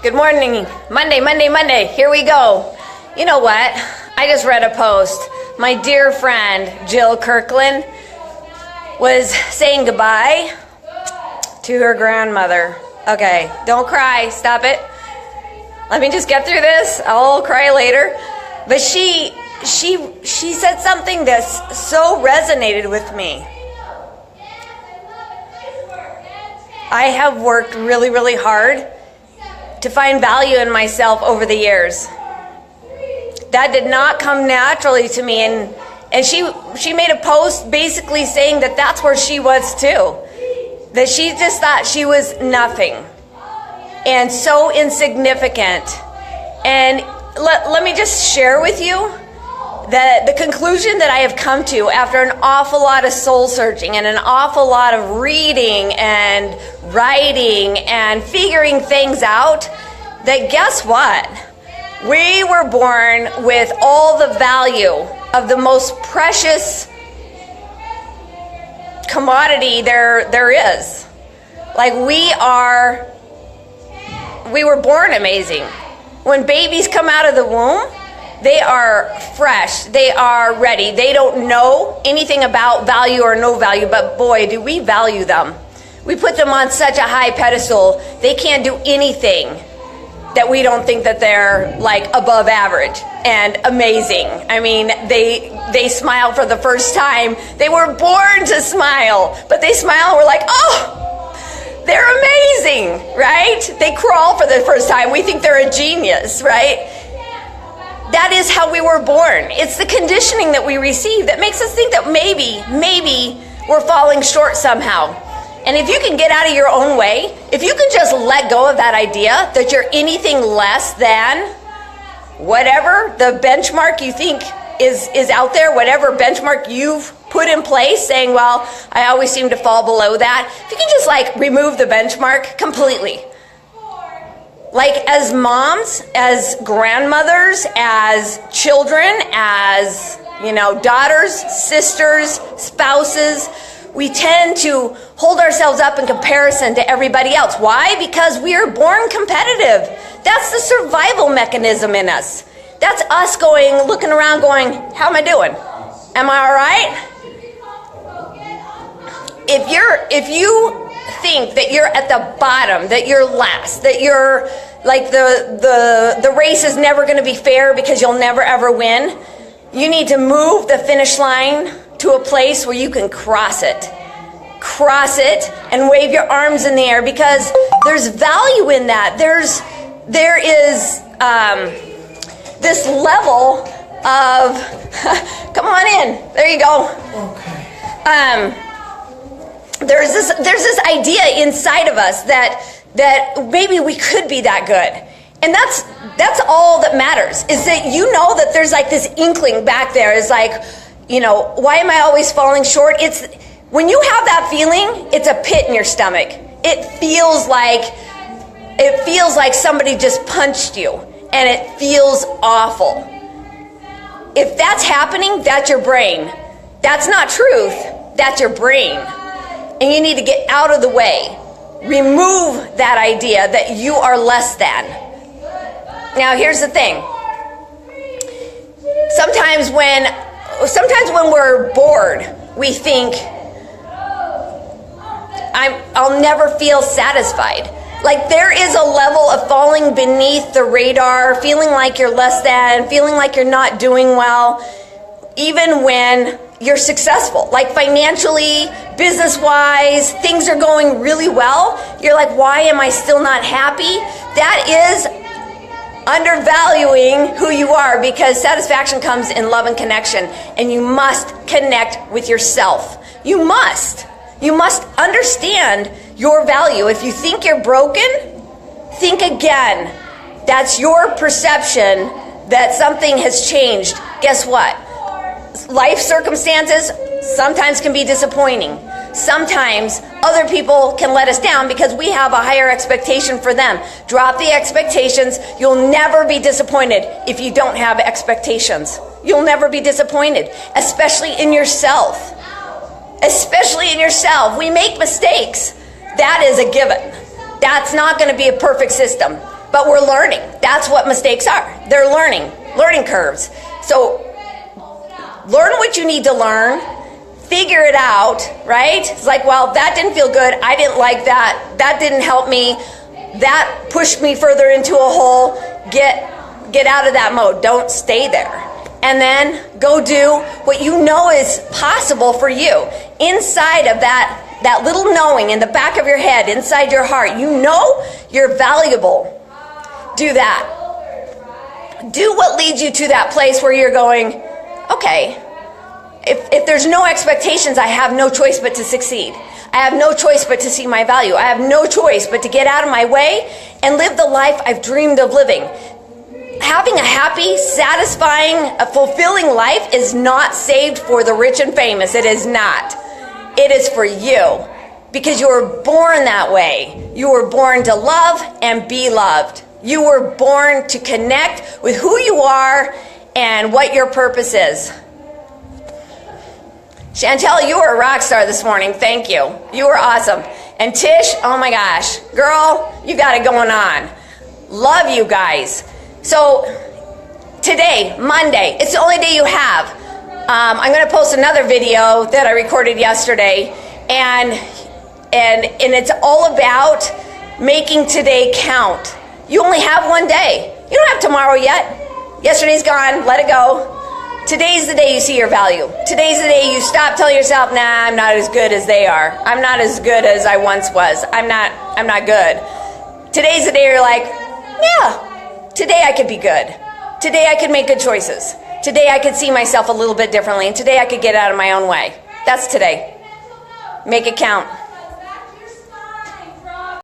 Good morning. Monday. Here we go. You know what? I just read a post. My dear friend, Jill Kirkland, was saying goodbye to her grandmother. Okay, don't cry. Stop it. Let me just get through this. I'll cry later. But she said something that so resonated with me. I have worked really, really hard to find value in myself over the years. That did not come naturally to me, and she made a post basically saying that that's where she was too. That she just thought she was nothing and so insignificant. And let me just share with you that the conclusion that I have come to after an awful lot of soul searching and an awful lot of reading and writing and figuring things out, that guess what? We were born with all the value of the most precious commodity there is. Like we were born amazing. When babies come out of the womb, they are fresh. They are ready. They don't know anything about value or no value, but boy, do we value them. We put them on such a high pedestal. They can't do anything that we don't think that they're like above average and amazing. I mean, they smile for the first time. They were born to smile, but they smile and we're like, oh, they're amazing, right? They crawl for the first time. We think they're a genius, right? That is how we were born. It's the conditioning that we receive that makes us think that maybe we're falling short somehow. And if you can get out of your own way, if you can just let go of that idea that you're anything less than whatever the benchmark you think is out there, whatever benchmark you've put in place, saying, well, I always seem to fall below that. If you can just like remove the benchmark completely. Like as moms, as grandmothers, as children, as, daughters, sisters, spouses, we tend to hold ourselves up in comparison to everybody else. Why? Because we are born competitive. That's the survival mechanism in us. That's us looking around going, how am I doing? Am I all right? If you think that you're at the bottom, that you're last, that you're like the race is never going to be fair because you'll never ever win, you need to move the finish line to a place where you can cross it and wave your arms in the air, because there's value in that. There is this level of come on in, there you go. Okay. There's this idea inside of us that maybe we could be that good. And that's all that matters, is that that there's like this inkling back there is like, why am I always falling short? It's when you have that feeling, it's a pit in your stomach. It feels like somebody just punched you, and it feels awful. If that's happening, that's your brain. That's not truth. That's your brain. And you need to get out of the way. Remove that idea that you are less than. Now, here's the thing. Sometimes when we're bored, we think, I'll never feel satisfied. Like there is a level of falling beneath the radar, feeling like you're less than, feeling like you're not doing well, even when you're successful. Like financially, business-wise, things are going really well. You're like, why am I still not happy? That is undervaluing who you are, because satisfaction comes in love and connection, and you must connect with yourself. You must understand your value. If you think you're broken, think again. That's your perception that something has changed. Guess what? Life circumstances sometimes can be disappointing. Sometimes other people can let us down because we have a higher expectation for them. Drop the expectations. You'll never be disappointed if you don't have expectations. You'll never be disappointed, especially in yourself. Especially in yourself. We make mistakes. That is a given. That's not going to be a perfect system. But we're learning. That's what mistakes are. They're learning curves. So learn what you need to learn, figure it out, right? It's like, well, that didn't feel good. I didn't like that. That didn't help me. That pushed me further into a hole. Get out of that mode. Don't stay there. And then go do what you know is possible for you. Inside of that little knowing in the back of your head, inside your heart, you know you're valuable. Do that. Do what leads you to that place where you're going, okay, if there's no expectations, I have no choice but to succeed. I have no choice but to see my value. I have no choice but to get out of my way and live the life I've dreamed of living. Having a happy, satisfying, a fulfilling life is not saved for the rich and famous. It is not. It is for you because you were born that way. You were born to love and be loved. You were born to connect with who you are and what your purpose is. Chantel, you were a rock star this morning. Thank you. You were awesome. And Tish, oh my gosh, girl, you got it going on. Love you guys. So today, Monday, it's the only day you have. I'm going to post another video that I recorded yesterday, and it's all about making today count. You only have one day. You don't have tomorrow yet. Yesterday's gone. Let it go. Today's the day you see your value. Today's the day you stop telling yourself, nah, I'm not as good as they are. I'm not as good as I once was. I'm not good. Today's the day you're like, yeah, today I could be good. Today I could make good choices. Today I could see myself a little bit differently. And today I could get out of my own way. That's today. Make it count.